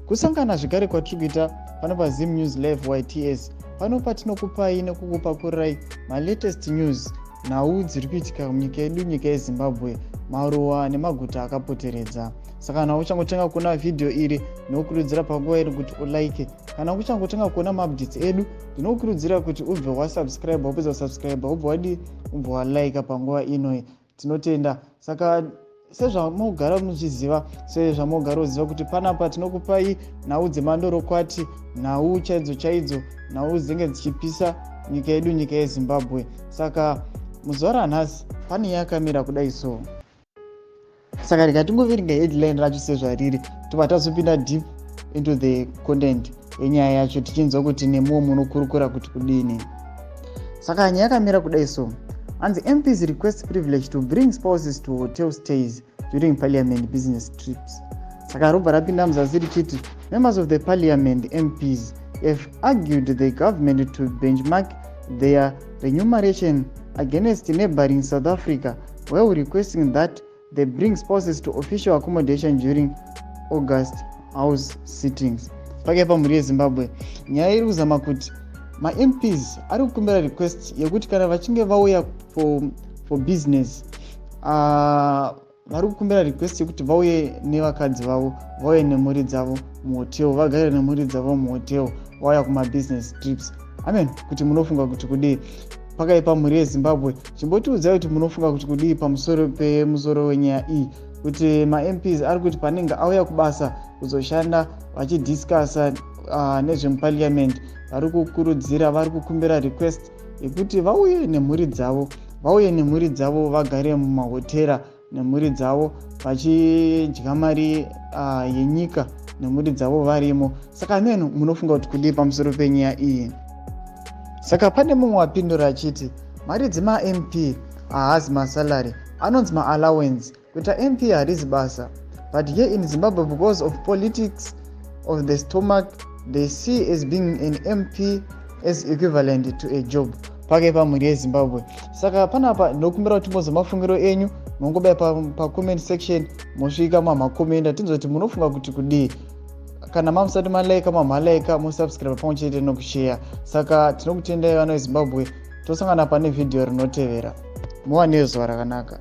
kusangana zvigare kwatiri kuita pano paZim News Live YTS. Pano patinokupai nekukupa kurai latest news nhau dziri kuitika munyika yedu, nyika yeZimbabwe, maruwa nemaguta akapoteredza. Saka kana uchangotenga kuona video iri ndinokurudzira panguva iri kuti ulike. Kana uchangotenga kuona maupdates edu ndinokurudzira kuti ubve wasubscribe, wapedza kusubscribe ubve walike panguva ino. Tinotenda. Saka sezvamogara muchiziva, sezvamogara uziva kuti panapa tinokupai nhau dzemandorokwati, nhau chaidzo, nhau dzinenge dzichipisa nyika yedu, nyika yeZimbabwe. Saka muzuva ranhasi pane yakamira kudai so. Saka rikatingoverenga headline racho sezvariri tobva tazopinda deep into the content yenyaya yacho tichinzwa kuti nemuwo munokurukura kuti kudini. Saka nyaya yakamira kudai so. And the MPs request privilege to bring spouses to hotel stays during parliament business trips. Saka robva rapinda muzasi richiti members of the parliament MPs have argued the government to benchmark their remuneration against neighboring South Africa, while requesting that they bring spouses to official accommodation during August House sittings. Pakaipa mhuri yeZimbabwe, nyaya iri kuzama kuti MPs ari kukumbira request yekuti kana vachinge vauya for business, vari kukumbira request yekuti vauye nevakadzi vavo, vauye nemhuri dzavo muhotel, vagare nemhuri dzavo muhotel, vauya kuma-business trips. Amen, kuti munofunga kuti kudii pakaipa mhuri yeZimbabwe? Chimbotiudzai kuti munofunga kuti kudii pamusoro pemusoro wenyaya iyi, kuti MPs ari kuti panenge auya kubasa kuzoshanda vachidiscussa nezvemuparliament, vari kukurudzira, vari kukumbira request yekuti vauye nemhuri dzavo, vagare mumahotera nemhuri dzavo, vachidya mari yenyika nemhuri dzavo varimo. Saka ameno munofunga kuti kudii pamusoro penyaya iyi? Saka pane mumwe wapindura achiti mari dzema-MP haazi masalary, anonzi ma-allowance, kuti MP harizi basa. But here in Zimbabwe, because of politics of the stomach, they see as being an MP as equivalent to a job. Pakaipa mhuri yeZimbabwe. Saka panapa ndinokumbira kuti moza mafungiro enyu, mongobaya pa-comment section, mosvika mamakomenda tinzoti munofunga kuti kudii. Kana mamusati malaika, musubscribe pamwe chete nokushare. Saka tinokutendai vana veZimbabwe, tosangana pane video rinotevera. Muwane zuva rakanaka.